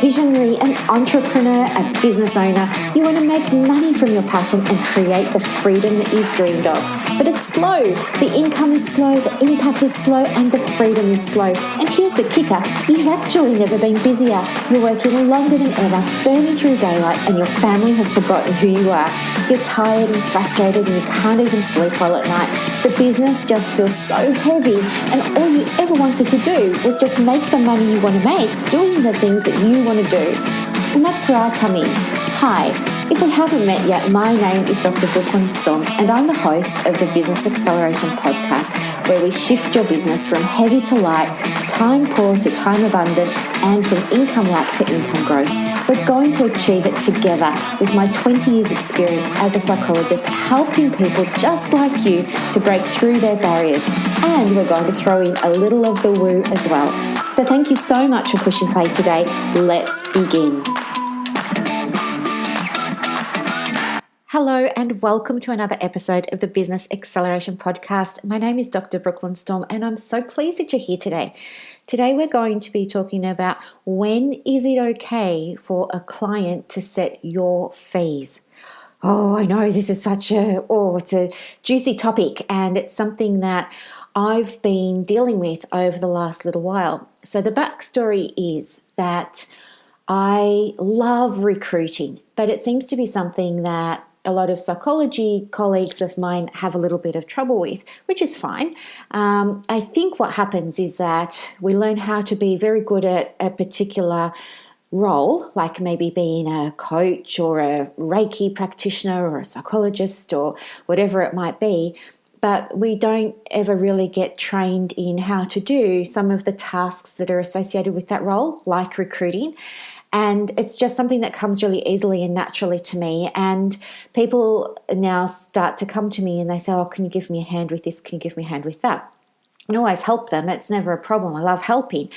visionary, an entrepreneur, a business owner. You want to make money from your passion and create the freedom that you've dreamed of. But it's slow. The income is slow, the impact is slow, and the freedom is slow. And here's the kicker. You've actually never been busier. You're working longer than ever, burning through daylight, and your family have forgotten who you are. You're tired and frustrated and you can't even sleep well at night. The business just feels so heavy, and all you ever wanted to do was just make the money you want to make, doing the things that you want to do. And that's where I come in. Hi, if we haven't met yet, my name is Dr. Storme, and I'm the host of the Business Acceleration Podcast, where we shift your business from heavy to light, time poor to time abundant, and from income lack to income growth. We're going to achieve it together with my 20 years experience as a psychologist, helping people just like you to break through their barriers. And we're going to throw in a little of the woo as well. So thank you so much for pushing play today. Let's begin. Hello and welcome to another episode of the Business Acceleration Podcast. My name is Dr. Storme and I'm so pleased that you're here today. Today we're going to be talking about when is it okay for a client to set your fees. Oh, I know this is it's a juicy topic, and it's something that I've been dealing with over the last little while. So the backstory is that I love recruiting, but it seems to be something that a lot of psychology colleagues of mine have a little bit of trouble with, which is fine. I think what happens is that we learn how to be very good at a particular role, like maybe being a coach or a Reiki practitioner or a psychologist or whatever it might be, but we don't ever really get trained in how to do some of the tasks that are associated with that role, like recruiting. And it's just something that comes really easily and naturally to me. And people now start to come to me and they say, oh, can you give me a hand with this? Can you give me a hand with that? I always help them. It's never a problem. I love helping.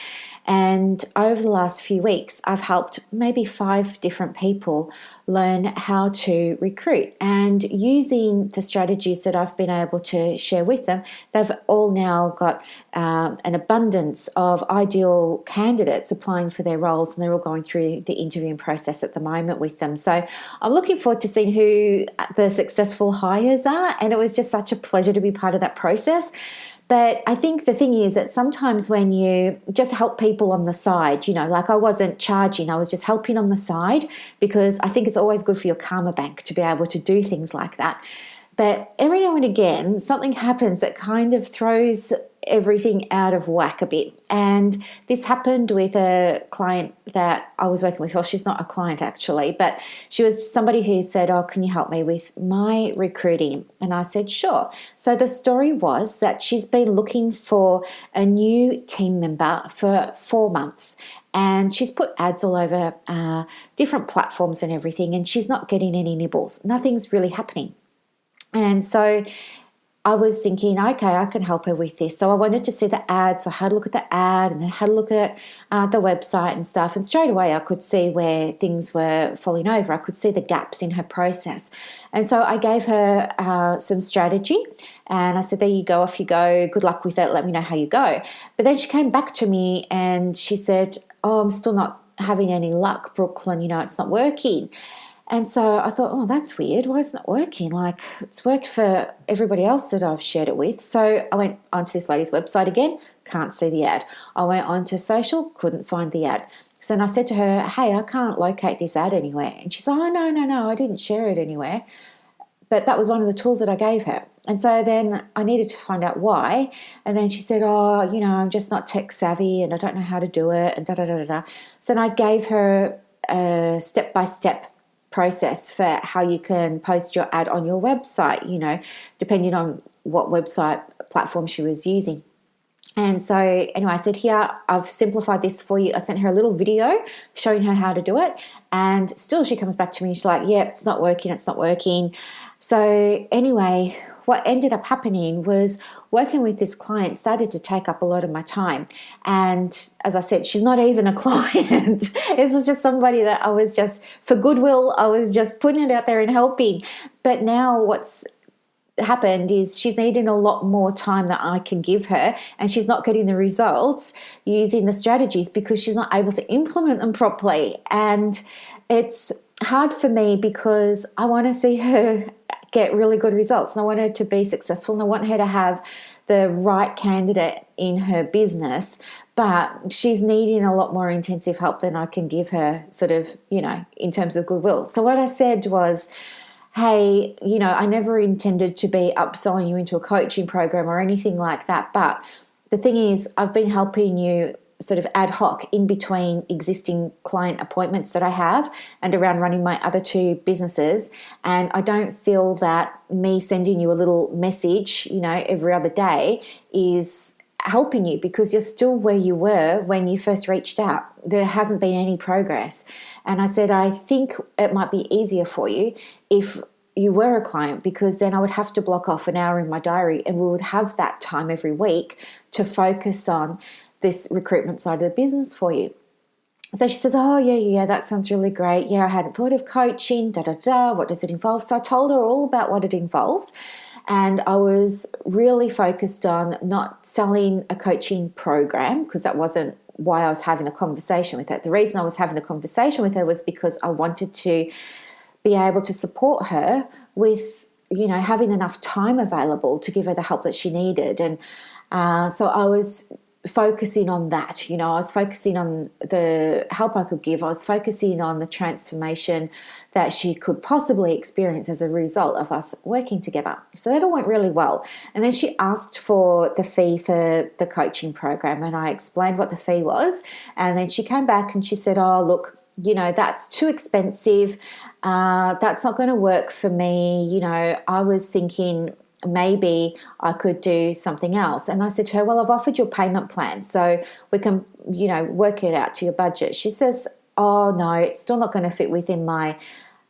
And over the last few weeks, I've helped maybe 5 different people learn how to recruit. And using the strategies that I've been able to share with them, they've all now got an abundance of ideal candidates applying for their roles, and they're all going through the interviewing process at the moment with them. So I'm looking forward to seeing who the successful hires are. And it was just such a pleasure to be part of that process. But I think the thing is that sometimes when you just help people on the side, like I wasn't charging, I was just helping on the side, because I think it's always good for your karma bank to be able to do things like that. But every now and again, something happens that kind of throws everything out of whack a bit. And this happened with a client that I was working with. Well, she's not a client actually, but she was somebody who said, oh, can you help me with my recruiting? And I said, sure. So the story was that she's been looking for a new team member for 4 months. And she's put ads all over different platforms and everything, and she's not getting any nibbles. Nothing's really happening. And so I was thinking, okay, I can help her with this. So I wanted to see the ad. So I had a look at the ad and then had a look at the website and stuff. And straight away I could see where things were falling over. I could see the gaps in her process. And so I gave her some strategy and I said, there you go, off you go. Good luck with it. Let me know how you go. But then she came back to me and she said, oh, I'm still not having any luck, Brooklyn. It's not working. And so I thought, oh, that's weird. Why isn't it working? Like, it's worked for everybody else that I've shared it with. So I went onto this lady's website again, can't see the ad. I went onto social, couldn't find the ad. So then I said to her, hey, I can't locate this ad anywhere. And she said, oh, no, I didn't share it anywhere. But that was one of the tools that I gave her. And so then I needed to find out why. And then she said, oh, I'm just not tech savvy and I don't know how to do it and da-da-da-da-da. So then I gave her a step-by-step process for how you can post your ad on your website, depending on what website platform she was using. And so anyway, I said, here, I've simplified this for you. I sent her a little video showing her how to do it. And still she comes back to me. She's like, yeah, it's not working. So anyway, what ended up happening was working with this client started to take up a lot of my time. And as I said, she's not even a client. This was just somebody that I was just, for goodwill, I was just putting it out there and helping. But now what's happened is she's needing a lot more time that I can give her, and she's not getting the results using the strategies because she's not able to implement them properly. And it's hard for me because I want to see her get really good results, and I want her to be successful, and I want her to have the right candidate in her business, but she's needing a lot more intensive help than I can give her, sort of, in terms of goodwill. So what I said was, hey, I never intended to be upselling you into a coaching program or anything like that. But the thing is, I've been helping you sort of ad hoc in between existing client appointments that I have and around running my other two businesses. And I don't feel that me sending you a little message, every other day is helping you, because you're still where you were when you first reached out. There hasn't been any progress. And I said, I think it might be easier for you if you were a client, because then I would have to block off an hour in my diary and we would have that time every week to focus on this recruitment side of the business for you. So she says, oh, yeah, that sounds really great. Yeah, I hadn't thought of coaching, what does it involve? So I told her all about what it involves. And I was really focused on not selling a coaching program, because that wasn't why I was having a conversation with her. The reason I was having the conversation with her was because I wanted to be able to support her with, having enough time available to give her the help that she needed. And so I was focusing on that. I was focusing on the help I could give. I was focusing on the transformation that she could possibly experience as a result of us working together. So that all went really well. And then she asked for the fee for the coaching program, and I explained what the fee was. And then she came back and she said, oh, look, that's too expensive. That's not going to work for me. I was thinking maybe I could do something else. And I said to her, well, I've offered you a payment plan, so we can, work it out to your budget. She says, oh, no, it's still not going to fit within my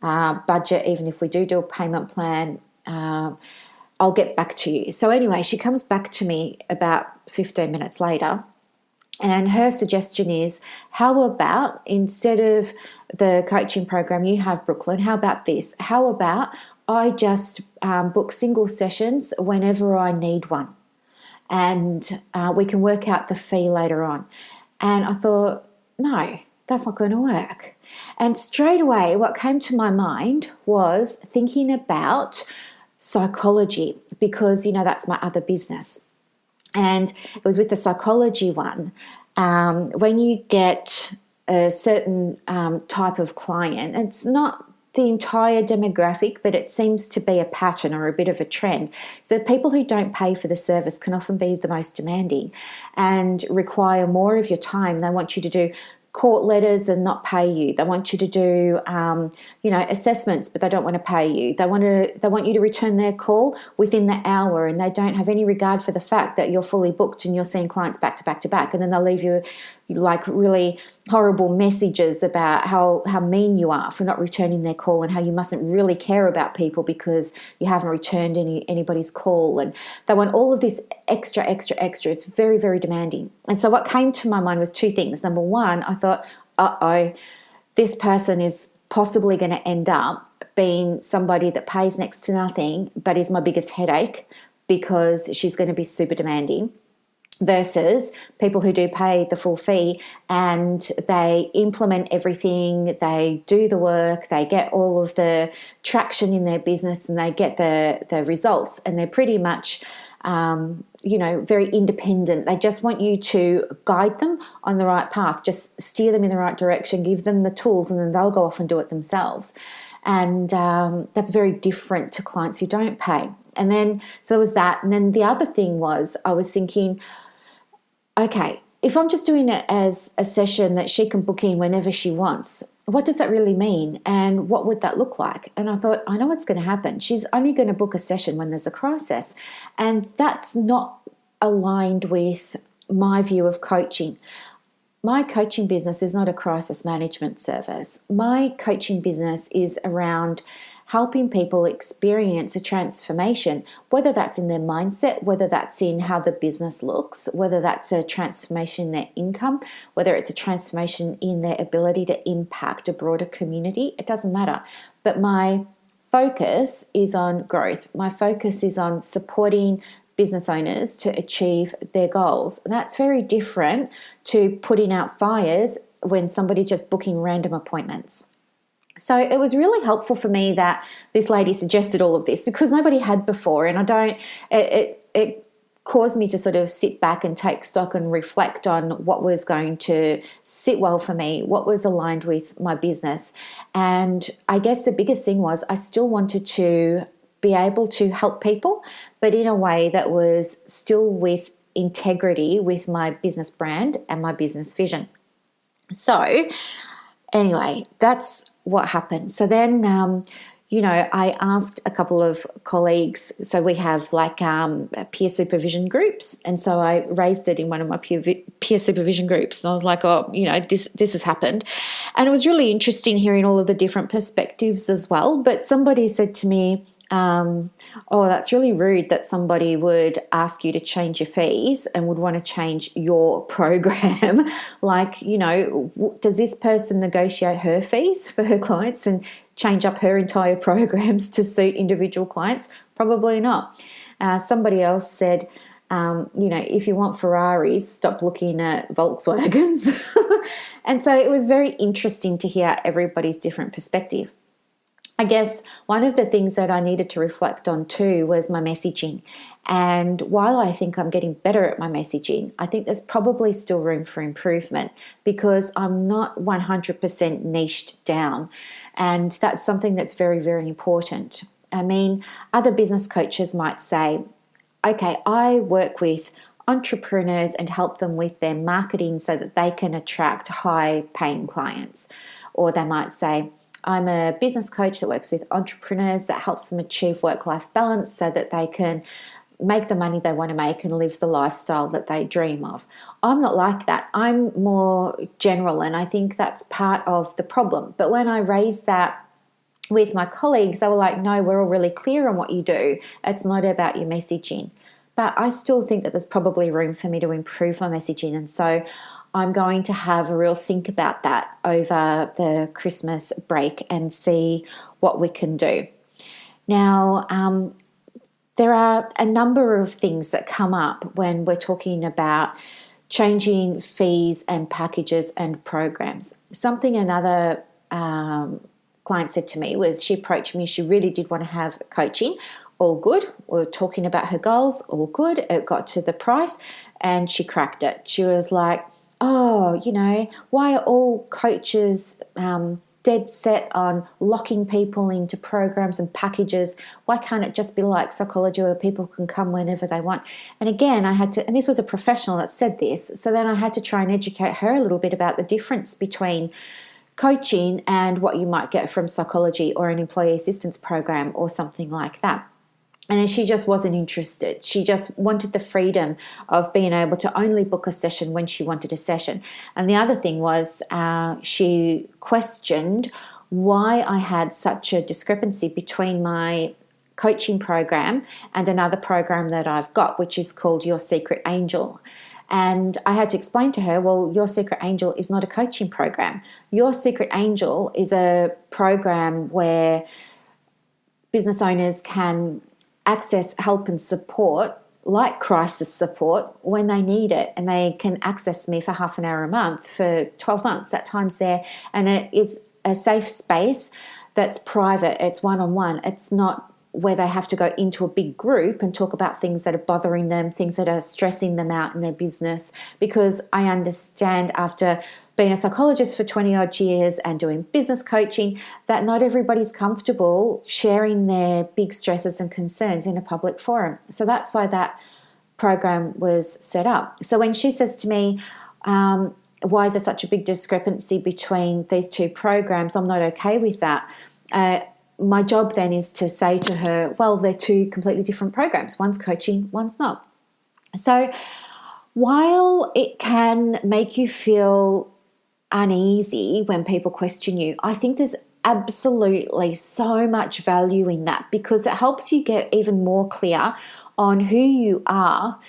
budget, even if we do a payment plan. I'll get back to you. So anyway, she comes back to me about 15 minutes later, and her suggestion is, how about instead of the coaching program you have, Brooklyn, how about this? How about I just book single sessions whenever I need one, and we can work out the fee later on. And I thought, no, that's not going to work. And straight away, what came to my mind was thinking about psychology, because, that's my other business. And it was with the psychology one. When you get a certain type of client, it's not the entire demographic, but it seems to be a pattern or a bit of a trend. So people who don't pay for the service can often be the most demanding and require more of your time. They want you to do court letters and not pay you. They want you to do, assessments, but they don't want to pay you. They want you to return their call within the hour, and they don't have any regard for the fact that you're fully booked and you're seeing clients back to back to back. And then they'll leave you like really horrible messages about how mean you are for not returning their call, and how you mustn't really care about people because you haven't returned anybody's call. And they want all of this extra. It's very, very demanding. And so what came to my mind was two things. Number one, I thought, this person is possibly going to end up being somebody that pays next to nothing but is my biggest headache, because she's going to be super demanding, versus people who do pay the full fee and they implement everything, they do the work, they get all of the traction in their business, and they get the results, and they're pretty much very independent. They just want you to guide them on the right path, just steer them in the right direction, give them the tools, and then they'll go off and do it themselves. And that's very different to clients who don't pay. And then, so there was that. And then the other thing was, I was thinking, okay, if I'm just doing it as a session that she can book in whenever she wants, what does that really mean? And what would that look like? And I thought, I know what's going to happen. She's only going to book a session when there's a crisis. And that's not aligned with my view of coaching. My coaching business is not a crisis management service. My coaching business is around helping people experience a transformation, whether that's in their mindset, whether that's in how the business looks, whether that's a transformation in their income, whether it's a transformation in their ability to impact a broader community. It doesn't matter. But my focus is on growth. My focus is on supporting business owners to achieve their goals. And that's very different to putting out fires when somebody's just booking random appointments. So it was really helpful for me that this lady suggested all of this, because nobody had before, and it caused me to sort of sit back and take stock and reflect on what was going to sit well for me, what was aligned with my business. And I guess the biggest thing was I still wanted to be able to help people, but in a way that was still with integrity with my business brand and my business vision. So anyway, that's what happened. So then, I asked a couple of colleagues. So we have like peer supervision groups. And so I raised it in one of my peer supervision groups. And I was like, this has happened. And it was really interesting hearing all of the different perspectives as well. But somebody said to me, that's really rude that somebody would ask you to change your fees and would want to change your program. Like, does this person negotiate her fees for her clients and change up her entire programs to suit individual clients? Probably not. Somebody else said, if you want Ferraris, stop looking at Volkswagens. And so it was very interesting to hear everybody's different perspective. I guess one of the things that I needed to reflect on too was my messaging. And while I think I'm getting better at my messaging, I think there's probably still room for improvement because I'm not 100% niched down. And that's something that's very, very important. I mean, other business coaches might say, okay, I work with entrepreneurs and help them with their marketing so that they can attract high-paying clients. Or they might say, I'm a business coach that works with entrepreneurs that helps them achieve work-life balance so that they can make the money they want to make and live the lifestyle that they dream of. I'm not like that. I'm more general, and I think that's part of the problem. But when I raised that with my colleagues, they were like, no, we're all really clear on what you do. It's not about your messaging. But I still think that there's probably room for me to improve my messaging. And so I'm going to have a real think about that over the Christmas break and see what we can do. Now, there are a number of things that come up when we're talking about changing fees and packages and programs. Something another client said to me was she approached me, she really did want to have coaching. All good. We were talking about her goals, all good. It got to the price and she cracked it. She was like, why are all coaches dead set on locking people into programs and packages? Why can't it just be like psychology where people can come whenever they want? And again, and this was a professional that said this, so then I had to try and educate her a little bit about the difference between coaching and what you might get from psychology or an employee assistance program or something like that. And then she just wasn't interested. She just wanted the freedom of being able to only book a session when she wanted a session. And the other thing was she questioned why I had such a discrepancy between my coaching program and another program that I've got, which is called Your Secret Angel. And I had to explain to her, well, Your Secret Angel is not a coaching program. Your Secret Angel is a program where business owners can access help and support, like crisis support, when they need it. And they can access me for half an hour a month for 12 months. That time's there. And it is a safe space that's private. It's one-on-one. It's not where they have to go into a big group and talk about things that are bothering them, things that are stressing them out in their business. Because I understand, after being a psychologist for 20 odd years and doing business coaching, that not everybody's comfortable sharing their big stresses and concerns in a public forum. So that's why that program was set up. So when she says to me, why is there such a big discrepancy between these two programs? I'm not okay with that. My job then is to say to her, well, they're two completely different programs. One's coaching, one's not. So while it can make you feel uneasy when people question you, I think there's absolutely so much value in that, because it helps you get even more clear on who you are,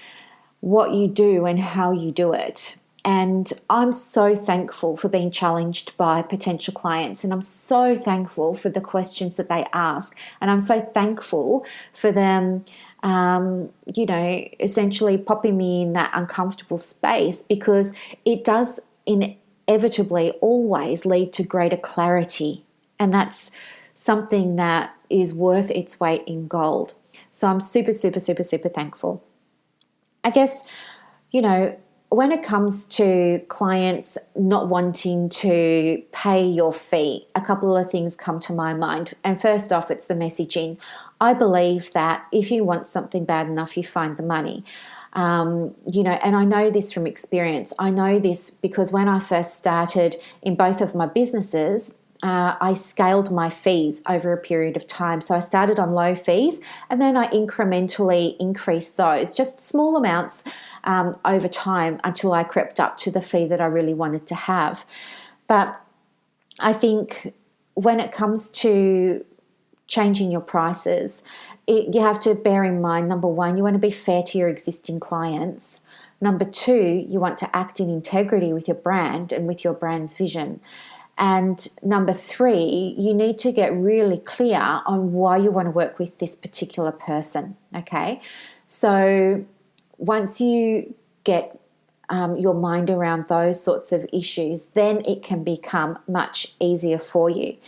what you do, and how you do it. And I'm so thankful for being challenged by potential clients. And I'm so thankful for the questions that they ask. And I'm so thankful for them, essentially popping me in that uncomfortable space, because it does inevitably always lead to greater clarity. And that's something that is worth its weight in gold. So I'm super, super, super, super thankful. I guess, when it comes to clients not wanting to pay your fee, a couple of things come to my mind. And first off, it's the messaging. I believe that if you want something bad enough, you find the money. And I know this from experience. I know this because when I first started in both of my businesses, I scaled my fees over a period of time. So I started on low fees and then I incrementally increased those, just small amounts over time until I crept up to the fee that I really wanted to have. But I think when it comes to changing your prices, you have to bear in mind, number one, you want to be fair to your existing clients. Number two, you want to act in integrity with your brand and with your brand's vision. And number three, you need to get really clear on why you want to work with this particular person, okay? So once you get your mind around those sorts of issues, then it can become much easier for you.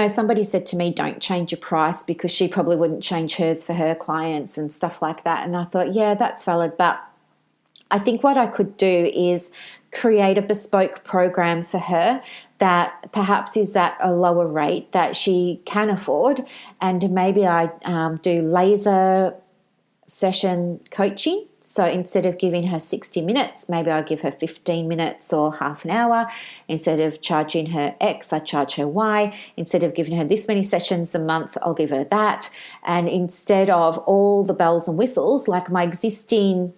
Somebody said to me, don't change your price, because she probably wouldn't change hers for her clients and stuff like that. And I thought, yeah, that's valid. But I think what I could do is create a bespoke program for her that perhaps is at a lower rate that she can afford. And maybe I do laser session coaching. So instead of giving her 60 minutes, maybe I'll give her 15 minutes or half an hour. Instead of charging her X, I charge her Y. Instead of giving her this many sessions a month, I'll give her that. And instead of all the bells and whistles, like my existing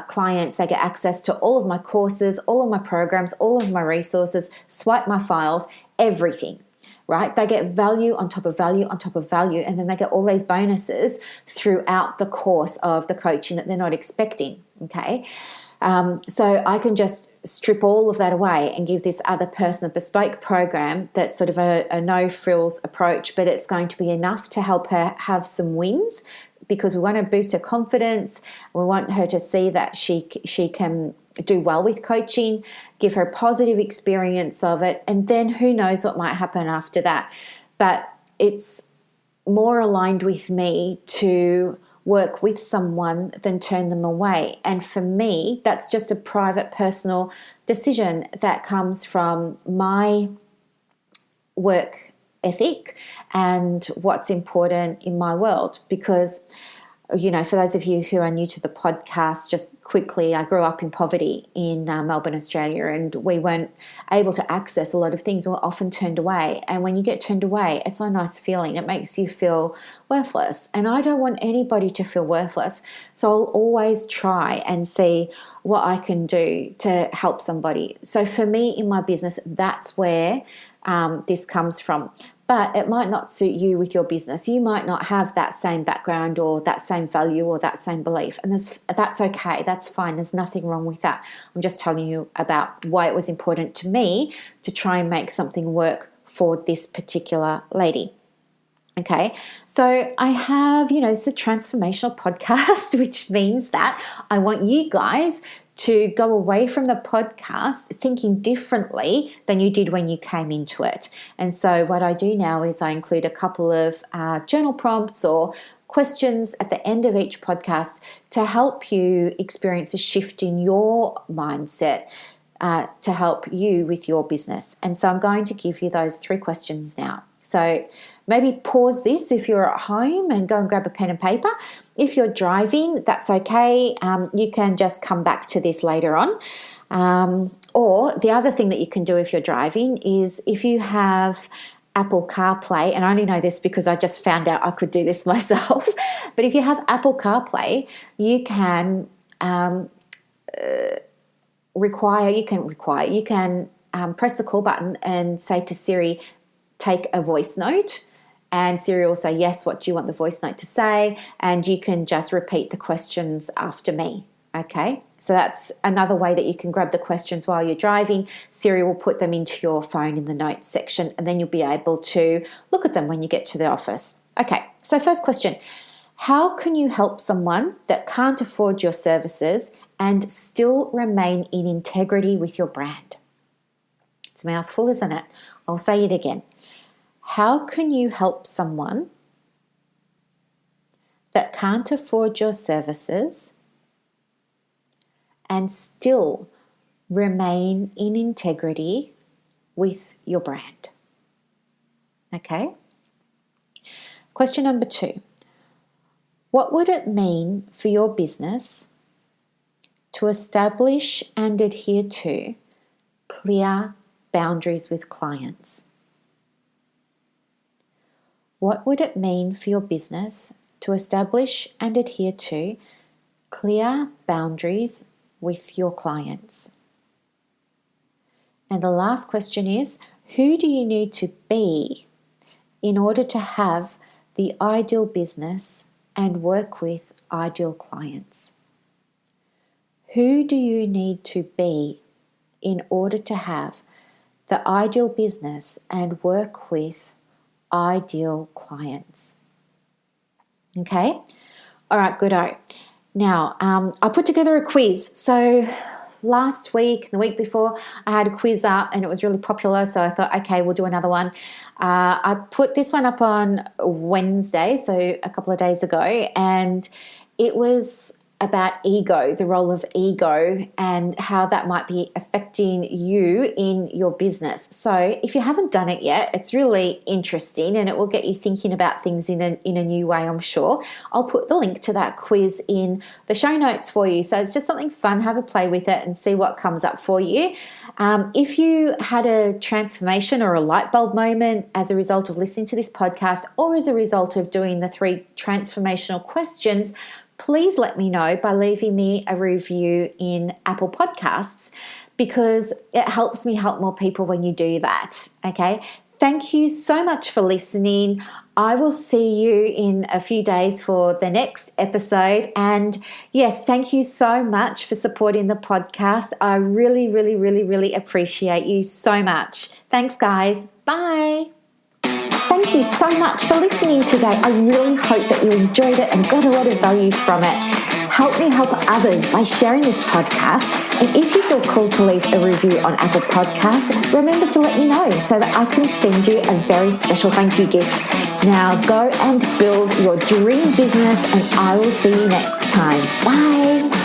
clients, they get access to all of my courses, all of my programs, all of my resources, swipe my files, everything, right? They get value on top of value on top of value, and then they get all these bonuses throughout the course of the coaching that they're not expecting, okay? So I can just strip all of that away and give this other person a bespoke program that's sort of a no-frills approach, but it's going to be enough to help her have some wins, because we want to boost her confidence. We want her to see that she can do well with coaching, give her a positive experience of it, and then who knows what might happen after that. But it's more aligned with me to work with someone than turn them away. And for me, that's just a private, personal decision that comes from my work ethic and what's important in my world. Because, for those of you who are new to the podcast, just quickly, I grew up in poverty in Melbourne, Australia, and we weren't able to access a lot of things. We were often turned away. And when you get turned away, it's not a nice feeling. It makes you feel worthless. And I don't want anybody to feel worthless. So I'll always try and see what I can do to help somebody. So for me in my business, that's where this comes from. But it might not suit you with your business. You might not have that same background or that same value or that same belief. And that's okay. That's fine. There's nothing wrong with that. I'm just telling you about why it was important to me to try and make something work for this particular lady. Okay, so I have, it's a transformational podcast, which means that I want you guys to go away from the podcast thinking differently than you did when you came into it. And so what I do now is I include a couple of journal prompts or questions at the end of each podcast to help you experience a shift in your mindset to help you with your business. And so I'm going to give you those 3 questions now. So maybe pause this if you're at home and go and grab a pen and paper. If you're driving, that's okay. You can just come back to this later on. Or the other thing that you can do if you're driving is if you have Apple CarPlay, and I only know this because I just found out I could do this myself, but if you have Apple CarPlay, you can press the call button and say to Siri, take a voice note, and Siri will say, yes, what do you want the voice note to say? And you can just repeat the questions after me, okay? So that's another way that you can grab the questions while you're driving. Siri will put them into your phone in the notes section, and then you'll be able to look at them when you get to the office. Okay, so first question. How can you help someone that can't afford your services and still remain in integrity with your brand? It's a mouthful, isn't it? I'll say it again. How can you help someone that can't afford your services and still remain in integrity with your brand? Okay. Question number 2. What would it mean for your business to establish and adhere to clear boundaries with clients? What would it mean for your business to establish and adhere to clear boundaries with your clients? And the last question is, who do you need to be in order to have the ideal business and work with ideal clients? Who do you need to be in order to have the ideal business and work with ideal clients? Okay? All right, good-o. Now, I put together a quiz. So last week, the week before, I had a quiz up and it was really popular. So I thought, okay, we'll do another one. I put this one up on Wednesday, so a couple of days ago, and it was about ego, the role of ego, and how that might be affecting you in your business. So if you haven't done it yet, it's really interesting and it will get you thinking about things in a new way, I'm sure. I'll put the link to that quiz in the show notes for you. So it's just something fun. Have a play with it and see what comes up for you. If you had a transformation or a light bulb moment as a result of listening to this podcast or as a result of doing the 3 transformational questions, please let me know by leaving me a review in Apple Podcasts, because it helps me help more people when you do that, okay? Thank you so much for listening. I will see you in a few days for the next episode. And yes, thank you so much for supporting the podcast. I really, really, really, really appreciate you so much. Thanks, guys. Bye. Thank you so much for listening today. I really hope that you enjoyed it and got a lot of value from it. Help me help others by sharing this podcast. And if you feel called to leave a review on Apple Podcasts, remember to let me know so that I can send you a very special thank you gift. Now go and build your dream business, and I will see you next time. Bye.